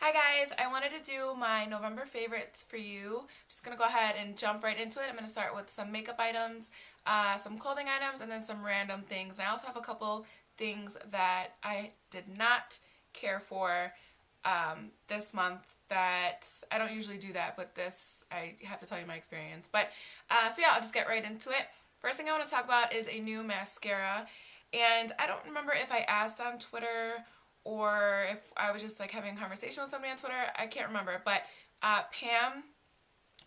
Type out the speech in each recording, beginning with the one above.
Hi guys, I wanted to do my November favorites for you. I'm just going to go ahead and jump right into it. I'm going to start with some makeup items, some clothing items, and then some random things. And I also have a couple things that I did not care for this month that I don't usually do that, but this I have to tell you my experience. But so yeah, I'll just get right into it. First thing I want to talk about is a new mascara, and I don't remember if I asked on Twitter or if I was just like having a conversation with somebody on Twitter. I can't remember, but Pam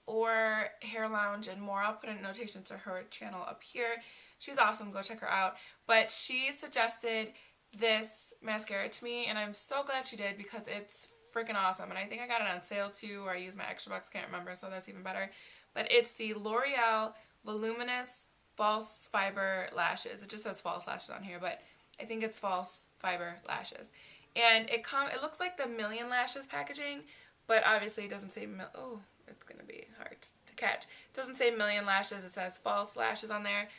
or Hair Lounge and more, I'll put a notation to her channel up here. She's awesome, go check her out. But she suggested this mascara to me, and I'm so glad she did because it's freaking awesome. And I think I got it on sale too, or I used my extra bucks, can't remember, so that's even better. But it's the L'Oreal Voluminous False Fiber Lashes. It just says false lashes on here, but I think it's false fiber lashes. And it looks like the Million Lashes packaging, but obviously it doesn't say oh, it's gonna be hard to catch. It doesn't say Million Lashes, it says false lashes on there.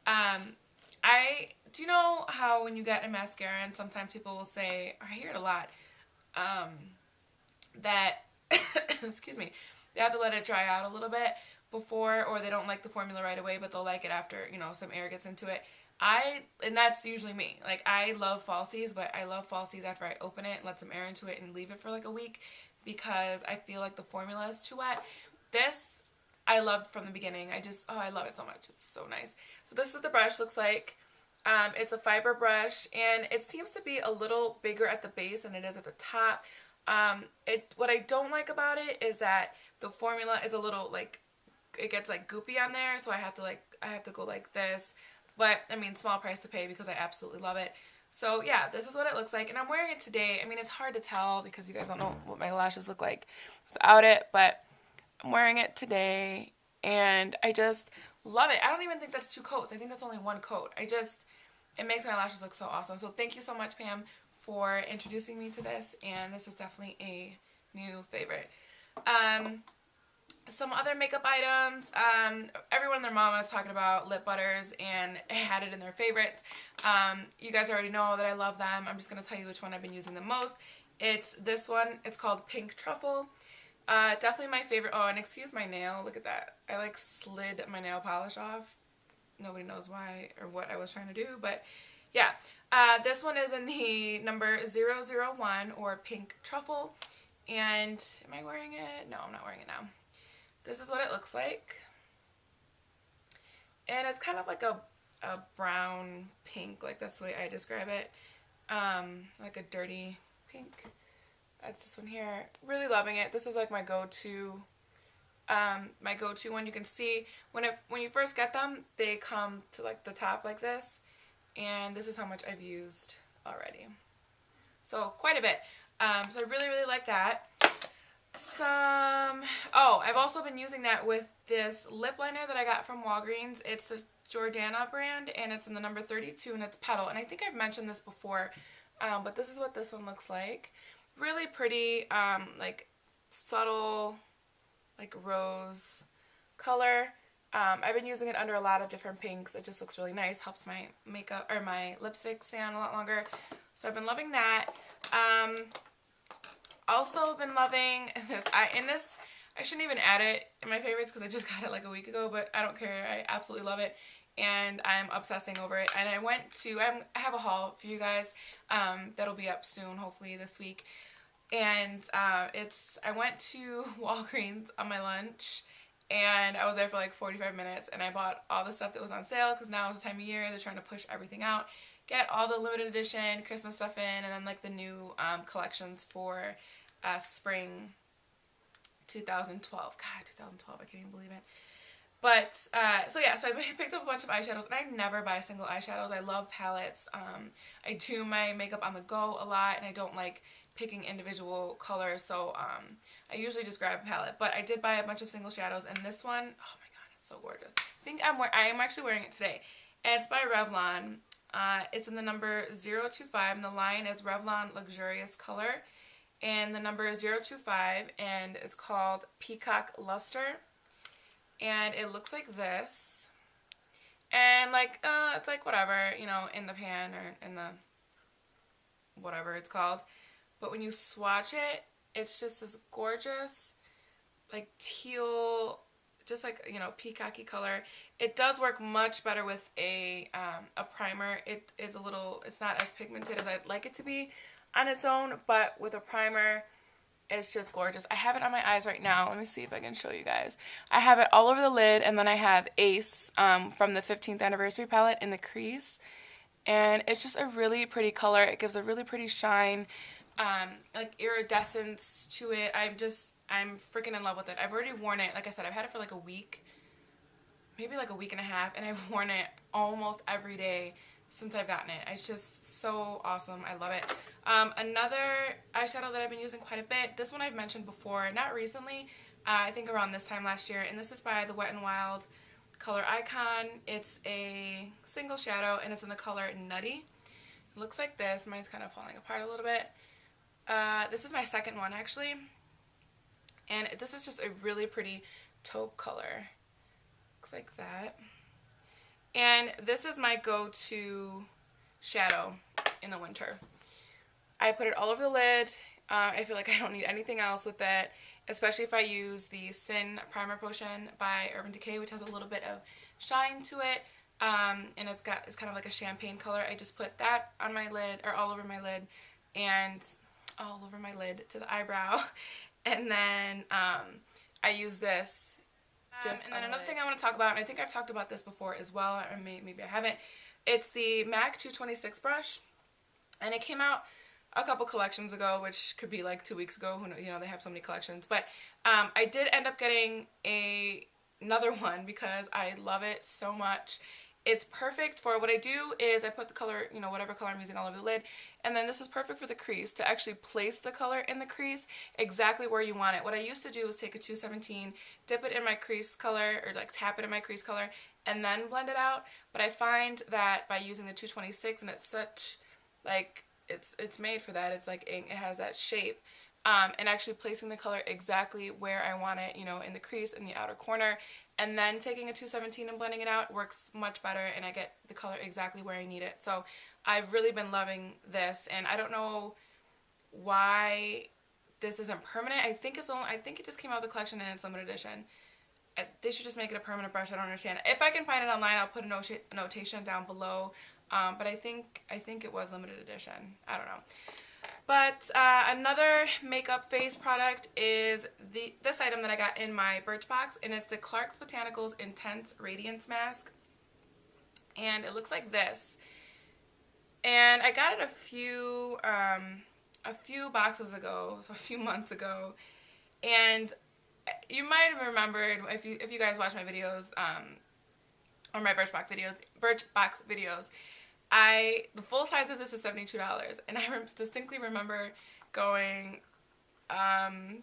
I do you know how when you get a mascara and sometimes people will say, I hear it a lot, that excuse me, they have to let it dry out a little bit before, or they don't like the formula right away, but they'll like it after, you know, some air gets into it. And that's usually me. Like, I love falsies, but I love falsies after I open it and let some air into it and leave it for like a week because I feel like the formula is too wet. This, I loved from the beginning. I love it so much. It's so nice. So this is what the brush looks like. It's a fiber brush, and it seems to be a little bigger at the base than it is at the top. What I don't like about it is that the formula is a little, like, it gets like goopy on there, so I have to go like this. But, I mean, small price to pay because I absolutely love it. So, yeah, this is what it looks like. And I'm wearing it today. I mean, it's hard to tell because you guys don't know what my lashes look like without it. But I'm wearing it today, and I just love it. I don't even think that's 2 coats. I think that's only 1 coat. It makes my lashes look so awesome. So, thank you so much, Pam, for introducing me to this. And this is definitely a new favorite. Some other makeup items, everyone and their mama is talking about lip butters and had it in their favorites. You guys already know that I love them. I'm just going to tell you which one I've been using the most. It's this one. It's called Pink Truffle. Definitely my favorite. Oh, and excuse my nail. Look at that. I like slid my nail polish off. Nobody knows why or what I was trying to do, but yeah. This one is in the number 001 or Pink Truffle. And am I wearing it? No, I'm not wearing it now. This is what it looks like, and it's kind of like a brown pink, like that's the way I describe it, like a dirty pink. That's this one here. Really loving it. This is like my go-to one. You can see when you first get them, they come to like the top like this, and this is how much I've used already. So quite a bit. So I really, really like that. I've also been using that with this lip liner that I got from Walgreens. It's the Jordana brand, and it's in the number 32, and it's Petal. And I think I've mentioned this before, but this is what this one looks like. Really pretty, like subtle, like rose color. I've been using it under a lot of different pinks. It just looks really nice. Helps my makeup or my lipstick stay on a lot longer. So I've been loving that. Also been loving this. I shouldn't even add it in my favorites because I just got it like a week ago, but I don't care. I absolutely love it, and I'm obsessing over it. And I have a haul for you guys that'll be up soon, hopefully this week. And I went to Walgreens on my lunch, and I was there for like 45 minutes, and I bought all the stuff that was on sale because now is the time of year they're trying to push everything out. Get all the limited edition Christmas stuff in, and then like the new collections for spring 2012. God, 2012, I can't even believe it. But, so I picked up a bunch of eyeshadows, and I never buy single eyeshadows. I love palettes. I do my makeup on the go a lot, and I don't like picking individual colors, so I usually just grab a palette. But I did buy a bunch of single shadows, and this one, oh my god, it's so gorgeous. I am actually wearing it today, and it's by Revlon. It's in the number 025, and the line is Revlon Luxurious Color, and the number is 025, and it's called Peacock Lustre, and it looks like this, and like, it's like whatever, you know, in the pan or in the whatever it's called, but when you swatch it, It's just this gorgeous, like teal, just like, you know, peacocky color. It does work much better with a primer. It is a little, it's not as pigmented as I'd like it to be on its own, but with a primer, it's just gorgeous. I have it on my eyes right now. Let me see if I can show you guys. I have it all over the lid, and then I have Ace from the 15th anniversary palette in the crease. And it's just a really pretty color. It gives a really pretty shine, like iridescence to it. I'm freaking in love with it. I've already worn it. Like I said, I've had it for like a week, maybe like a week and a half, and I've worn it almost every day since I've gotten it. It's just so awesome. I love it. Another eyeshadow that I've been using quite a bit, this one I've mentioned before, not recently, I think around this time last year, and this is by the Wet n Wild color Icon. It's a single shadow, and it's in the color Nutty. It looks like this. Mine's kind of falling apart a little bit. This is my second one, actually, and this is just a really pretty taupe color. Looks like that. And this is my go-to shadow in the winter. I put it all over the lid. I feel like I don't need anything else with it, especially if I use the Sin Primer Potion by Urban Decay, which has a little bit of shine to it. And it's kind of like a champagne color. I just put that on my lid, or all over my lid, and all over my lid to the eyebrow. And then I use this. And then another thing I want to talk about, and I think I've talked about this before as well, or maybe I haven't, it's the MAC 226 brush, and it came out a couple collections ago, which could be like 2 weeks ago, who knows, you know, they have so many collections, but I did end up getting another one because I love it so much. It's perfect for, what I do is I put the color, you know, whatever color I'm using all over the lid, and then this is perfect for the crease, to actually place the color in the crease exactly where you want it. What I used to do was take a 217, dip it in my crease color, or like tap it in my crease color, and then blend it out. But I find that by using the 226, and it's such, like, it's made for that, it's like, it has that shape, and actually placing the color exactly where I want it, you know, in the crease, in the outer corner, and then taking a 217 and blending it out works much better, and I get the color exactly where I need it. So I've really been loving this, and I don't know why this isn't permanent. I think it just came out of the collection and it's limited edition. They should just make it a permanent brush. I don't understand. If I can find it online, I'll put a notation down below. But I think it was limited edition. I don't know. But another makeup face product is this item that I got in my Birchbox, and it's the Clarks Botanicals Intense Radiance Mask. And it looks like this. And I got it a few boxes ago, so a few months ago. And you might have remembered, if you guys watch my videos, or my Birchbox videos, the full size of this is $72, and I distinctly remember going,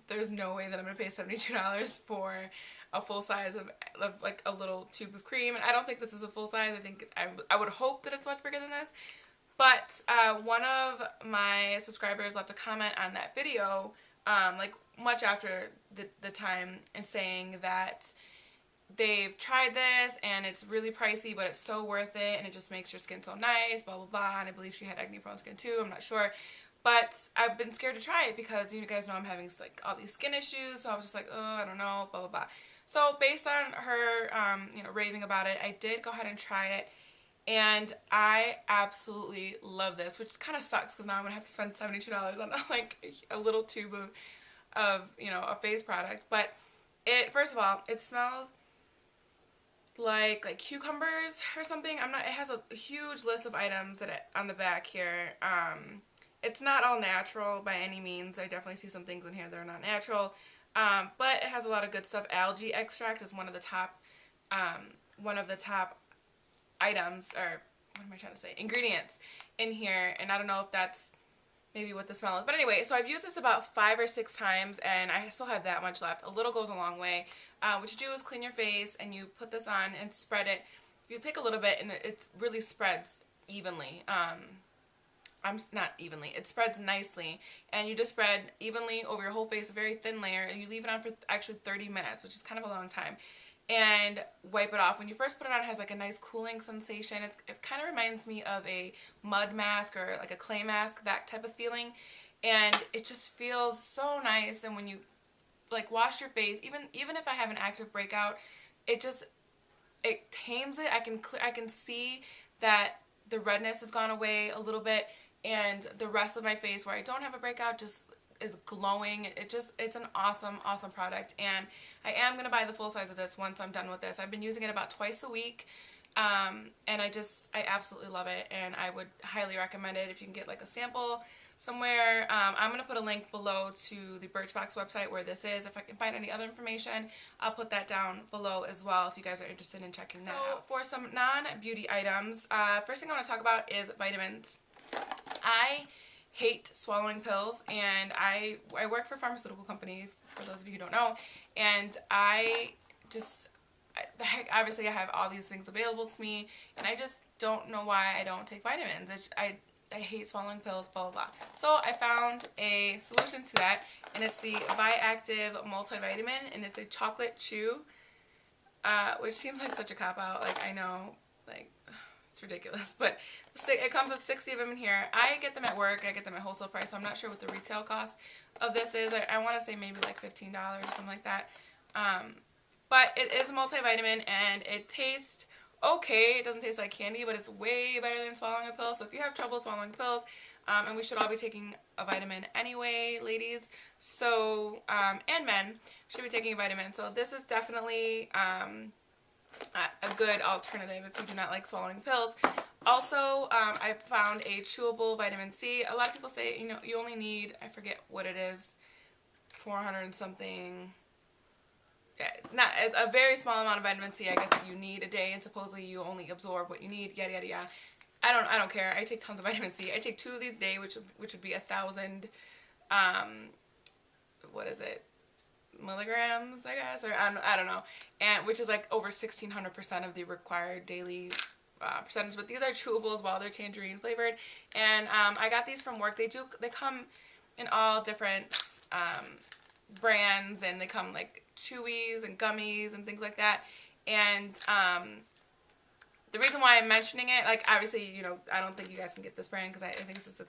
there's no way that I'm gonna pay $72 for a full size of like a little tube of cream, and I don't think this is a full size. I think I would hope that it's much bigger than this. But one of my subscribers left a comment on that video, like much after the time, and saying that they've tried this and it's really pricey, but it's so worth it, and it just makes your skin so nice, blah blah blah. And I believe she had acne prone skin too, I'm not sure, but I've been scared to try it because you guys know I'm having like all these skin issues, so I was just like, oh, I don't know, blah blah blah. So based on her you know, raving about it, I did go ahead and try it, and I absolutely love this, which kind of sucks because now I'm gonna have to spend $72 on like a little tube of you know, a face product. But first of all, it smells like cucumbers or something. It has a huge list of items that on the back here. It's not all natural by any means. I definitely see some things in here that are not natural, but it has a lot of good stuff. Algae extract is one of the top items, or what am I trying to say, ingredients in here, and I don't know if that's maybe what the smell is. But anyway, so I've used this about 5 or 6 times, and I still have that much left. A little goes a long way. What you do is clean your face, and you put this on and spread it. You take a little bit, and it really spreads evenly. Not evenly. It spreads nicely, and you just spread evenly over your whole face, a very thin layer, and you leave it on for actually 30 minutes, which is kind of a long time, and wipe it off. When you first put it on, it has like a nice cooling sensation. It kind of reminds me of a mud mask or like a clay mask, that type of feeling. and it just feels so nice. And when you like wash your face, even if I have an active breakout, it tames it. I can see that the redness has gone away a little bit, and the rest of my face where I don't have a breakout just is glowing. It's an awesome product, and I am gonna buy the full size of this once I'm done with this. I've been using it about twice a week, and I absolutely love it, and I would highly recommend it if you can get like a sample somewhere. I'm going to put a link below to the Birchbox website where this is. If I can find any other information, I'll put that down below as well if you guys are interested in checking that out. For some non-beauty items, first thing I want to talk about is vitamins. I hate swallowing pills, and I work for a pharmaceutical company, for those of you who don't know, and obviously I have all these things available to me, and I just don't know why I don't take vitamins. I hate swallowing pills, blah, blah, blah. So I found a solution to that, and it's the Viactive multivitamin, and it's a chocolate chew, which seems like such a cop-out. Like, I know, like, it's ridiculous, but it comes with 60 of them in here. I get them at work. I get them at wholesale price, so I'm not sure what the retail cost of this is. I want to say maybe like $15 or something like that. But it is a multivitamin, and it tastes okay. It doesn't taste like candy, but it's way better than swallowing a pill. So if you have trouble swallowing pills, and we should all be taking a vitamin anyway, ladies, so and men should be taking a vitamin. So this is definitely a good alternative if you do not like swallowing pills. Also, I found a chewable vitamin C. A lot of people say, you know, you only need, I forget what it is, 400 and something. Not a very small amount of vitamin C, I guess, that you need a day, and supposedly you only absorb what you need. Yada yada yada. I don't care. I take tons of vitamin C. I take 2 of these a day, which would be 1,000. What is it? Milligrams, I guess, or I don't know, and which is like over 1,600% of the required daily percentage. But these are chewable as well. They're tangerine flavored, and I got these from work. They come in all different brands, and they come like chewies and gummies and things like that. And the reason why I'm mentioning it, like, obviously, you know, I don't think you guys can get this brand because I think this is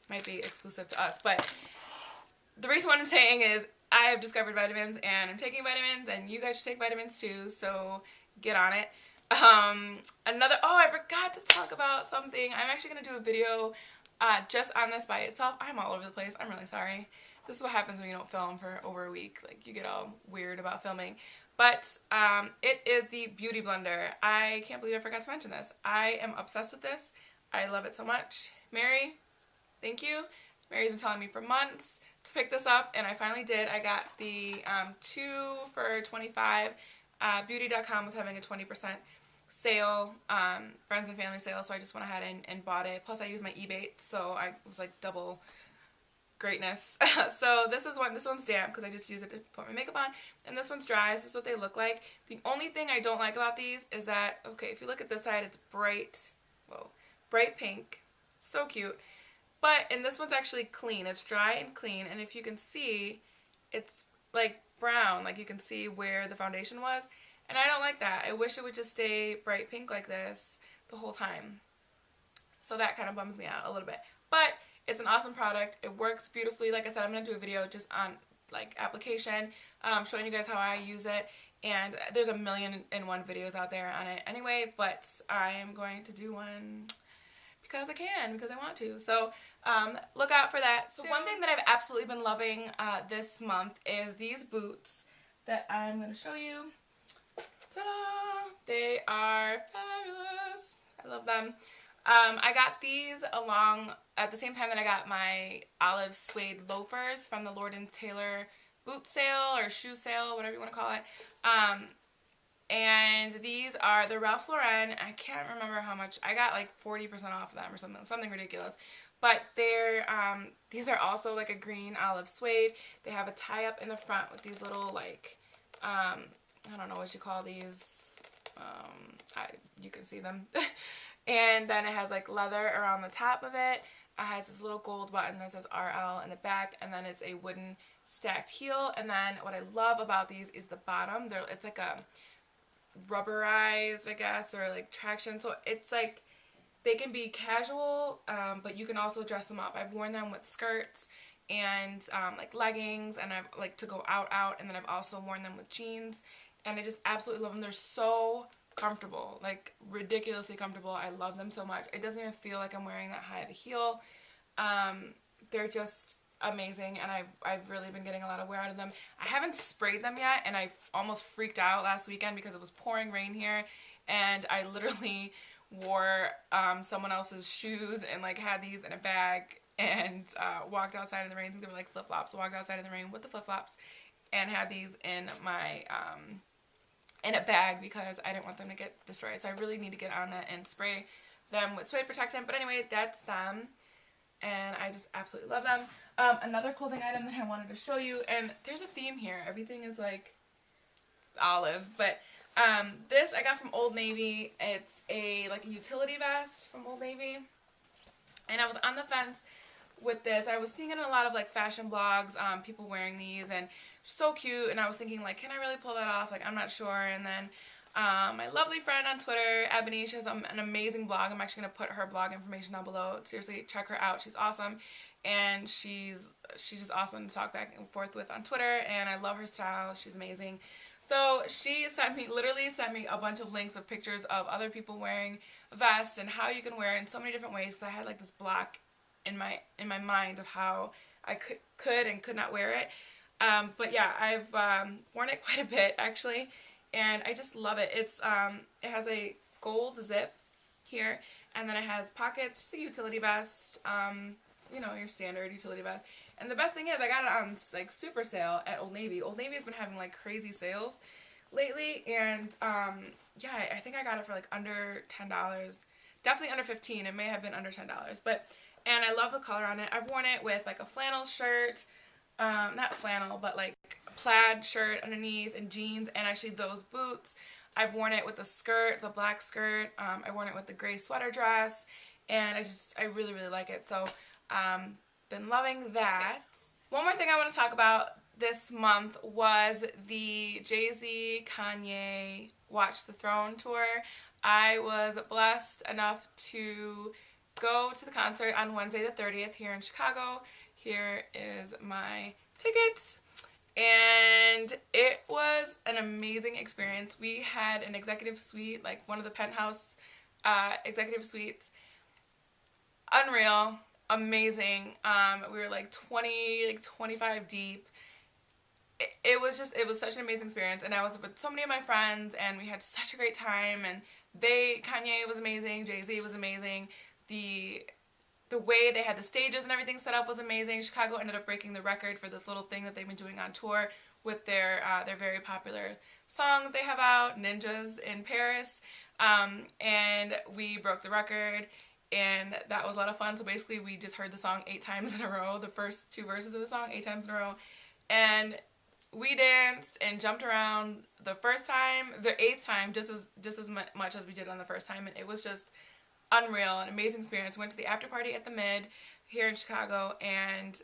might be exclusive to us, but the reason why I'm saying is I have discovered vitamins, and I'm taking vitamins, and you guys should take vitamins too, so get on it. I forgot to talk about something. I'm actually going to do a video just on this by itself. I'm all over the place. I'm really sorry. This is what happens when you don't film for over a week. Like, you get all weird about filming. But it is the Beauty Blender. I can't believe I forgot to mention this. I am obsessed with this. I love it so much. Mary, thank you. Mary's been telling me for months to pick this up, and I finally did. I got the 2 for $25. Beauty.com was having a 20% sale, friends and family sale, so I just went ahead and bought it. Plus I used my eBay, so I was like double greatness. So this one's damp because I just use it to put my makeup on, and this one's dry. This is what they look like. The only thing I don't like about these is that, okay, if you look at this side, it's bright pink, so cute. And this one's actually clean. It's dry and clean, and if you can see, it's like brown, like you can see where the foundation was, and I don't like that. I wish it would just stay bright pink like this the whole time. So that kind of bums me out a little bit. But it's an awesome product. It works beautifully. Like I said, I'm going to do a video just on like application, showing you guys how I use it, and there's a million and one videos out there on it anyway, but I am going to do one because I can, because I want to. So look out for that. So one thing that I've absolutely been loving this month is these boots that I'm going to show you. Ta-da! They are fabulous. I love them. I got these along at the same time that I got my olive suede loafers from the Lord & Taylor boot sale or shoe sale, whatever you want to call it. And these are the Ralph Lauren. I can't remember how much. I got like 40% off of them or something ridiculous. But they're these are also like a green olive suede. They have a tie up in the front with these little like I don't know what you call these. You can see them. And then it has like leather around the top of it. It has this little gold button that says RL in the back, and then it's a wooden stacked heel. And then what I love about these is the bottom. It's like a rubberized, I guess, or like traction. So it's like They can be casual, but you can also dress them up. I've worn them with skirts and like leggings, and I've like to go out, and then I've also worn them with jeans, and I just absolutely love them. They're so comfortable, like ridiculously comfortable. I love them so much. It doesn't even feel like I'm wearing that high of a heel. They're just amazing, and I've really been getting a lot of wear out of them. I haven't sprayed them yet, and I almost freaked out last weekend because it was pouring rain here, and I literally wore someone else's shoes and like had these in a bag and walked outside in the rain. I think they were like flip-flops. Walked outside in the rain with the flip-flops and had these in my in a bag because I didn't want them to get destroyed. So I really need to get on that and spray them with suede protectant. But anyway, that's them, and I just absolutely love them. Another clothing item that I wanted to show you, and there's a theme here. Everything is like olive, but this I got from Old Navy. It's like a utility vest from Old Navy, and I was on the fence with this. I was seeing it in a lot of like fashion blogs, people wearing these, and so cute, and I was thinking like, can I really pull that off? Like, I'm not sure. And then my lovely friend on Twitter, Ebony, she has an amazing blog. I'm actually going to put her blog information down below. Seriously, check her out. She's awesome, and she's just awesome to talk back and forth with on Twitter, and I love her style. She's amazing. So she literally sent me a bunch of links of pictures of other people wearing vests and how you can wear it in so many different ways. So I had like this block in my mind of how I could and could not wear it. But yeah, I've worn it quite a bit actually, and I just love it. It has a gold zip here, and then it has pockets. Just a utility vest, you know, your standard utility vest. And the best thing is I got it on like super sale at Old Navy. Old Navy has been having like crazy sales lately, and yeah, I think I got it for like under $10. Definitely under $15. It may have been under $10, and I love the color on it. I've worn it with like a flannel shirt, not flannel, but like a plaid shirt underneath and jeans, and actually those boots. I've worn it with the skirt, the black skirt. I worn it with the gray sweater dress, and I really, really like it. So, been loving that. One more thing I want to talk about this month was the Jay-Z Kanye Watch the Throne tour. I was blessed enough to go to the concert on Wednesday the 30th here in Chicago. Here is my tickets, and it was an amazing experience. We had an executive suite, like one of the penthouse executive suites. Unreal. Amazing. We were like 25 deep. It was such an amazing experience, and I was with so many of my friends, and we had such a great time. And Kanye was amazing, Jay-Z was amazing. The way they had the stages and everything set up was amazing. Chicago ended up breaking the record for this little thing that they've been doing on tour with their very popular song that they have out, Ninjas in Paris. And we broke the record, and that was a lot of fun. So basically we just heard the song 8 times in a row, the first 2 verses of the song 8 times in a row, and we danced and jumped around the first time, the 8th time, just as much as we did on the first time, and it was just unreal, an amazing experience. Went to the after party at the Mid here in Chicago, and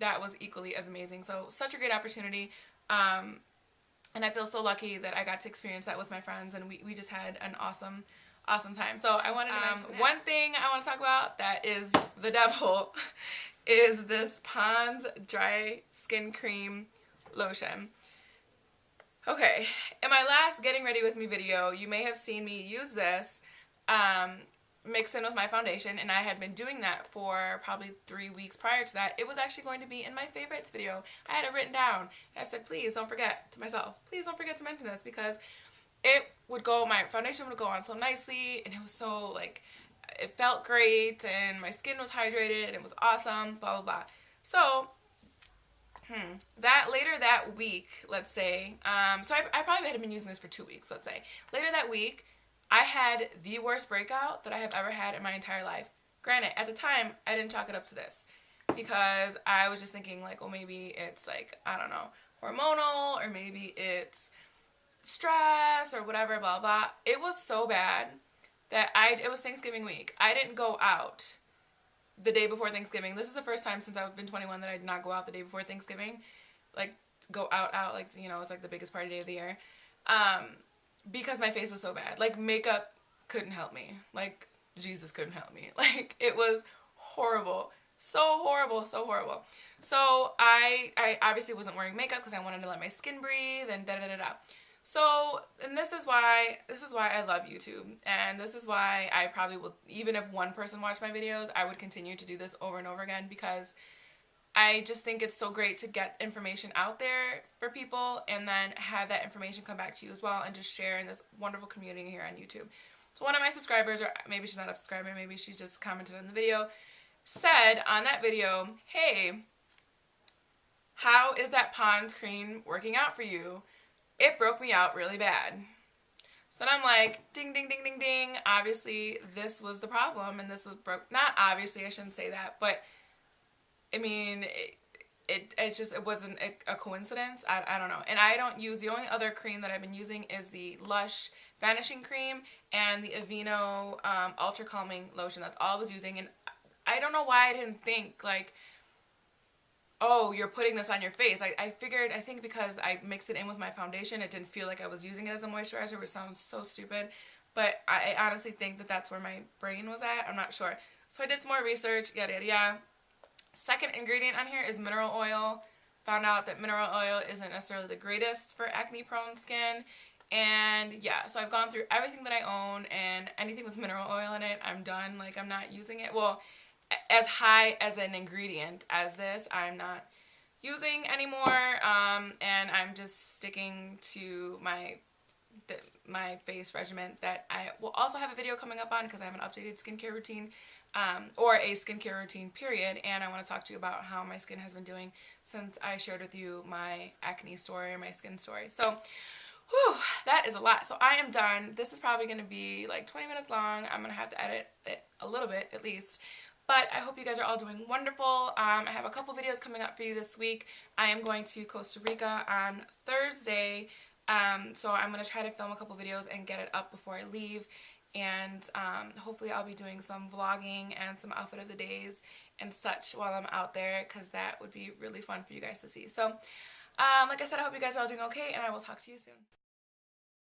that was equally as amazing. So such a great opportunity, and I feel so lucky that I got to experience that with my friends, and we just had an awesome time. So I wanted to mention one thing I want to talk about that is the devil is this Pond's Dry Skin Cream Lotion. Okay, in my last Getting Ready With Me video, you may have seen me use this mixed in with my foundation, and I had been doing that for probably 3 weeks prior to that. It was actually going to be in my favorites video. I had it written down, and I said, please don't forget, to myself, please don't forget to mention this, because my foundation would go on so nicely, and it was so, like, it felt great, and my skin was hydrated, and it was awesome, blah, blah, blah. So, later that week, let's say, so I probably had been using this for 2 weeks, let's say. Later that week, I had the worst breakout that I have ever had in my entire life. Granted, at the time, I didn't chalk it up to this, because I was just thinking, like, well, maybe it's, like, I don't know, hormonal, or maybe it's stress, or whatever, blah, blah. It was so bad that it was Thanksgiving week. I didn't go out the day before Thanksgiving. This is the first time since I've been 21 that I did not go out the day before Thanksgiving. Like, go out, like, you know, it's like the biggest party day of the year. Because my face was so bad. Like, makeup couldn't help me. Like, Jesus couldn't help me. Like, it was horrible. So horrible, so horrible. So I obviously wasn't wearing makeup because I wanted to let my skin breathe and da-da-da-da. So, and this is why I love YouTube, and this is why I probably will, even if one person watched my videos, I would continue to do this over and over again, because I just think it's so great to get information out there for people and then have that information come back to you as well, and just share in this wonderful community here on YouTube. So one of my subscribers, or maybe she's not a subscriber, maybe she just commented on the video, said on that video, hey, how is that Pond's cream working out for you? It broke me out really bad. So then I'm like, ding, ding, ding, ding, ding. Obviously, this was the problem, and this was not obviously, I shouldn't say that, but I mean, it wasn't a coincidence. I don't know. And I don't use, the only other cream that I've been using is the Lush Vanishing Cream and the Aveeno Ultra Calming Lotion. That's all I was using, and I don't know why I didn't think, like, oh, you're putting this on your face. I figured, I think because I mixed it in with my foundation, it didn't feel like I was using it as a moisturizer, which sounds so stupid. But I honestly think that that's where my brain was at. I'm not sure. So I did some more research, yada, yada, yada. Second ingredient on here is mineral oil. Found out that mineral oil isn't necessarily the greatest for acne-prone skin. And yeah, so I've gone through everything that I own, and anything with mineral oil in it, I'm done. Like, I'm not using it. Well, as high as an ingredient as this, I'm not using anymore, and I'm just sticking to my face regimen that I will also have a video coming up on, because I have an updated skincare routine, or a skincare routine period, and I want to talk to you about how my skin has been doing since I shared with you my acne story, or my skin story. So whew, that is a lot. So I am done. This is probably going to be like 20 minutes long. I'm going to have to edit it a little bit at least. But I hope you guys are all doing wonderful. I have a couple videos coming up for you this week. I am going to Costa Rica on Thursday, so I'm going to try to film a couple videos and get it up before I leave. And hopefully I'll be doing some vlogging and some outfit of the days and such while I'm out there, because that would be really fun for you guys to see. So like I said, I hope you guys are all doing okay, and I will talk to you soon.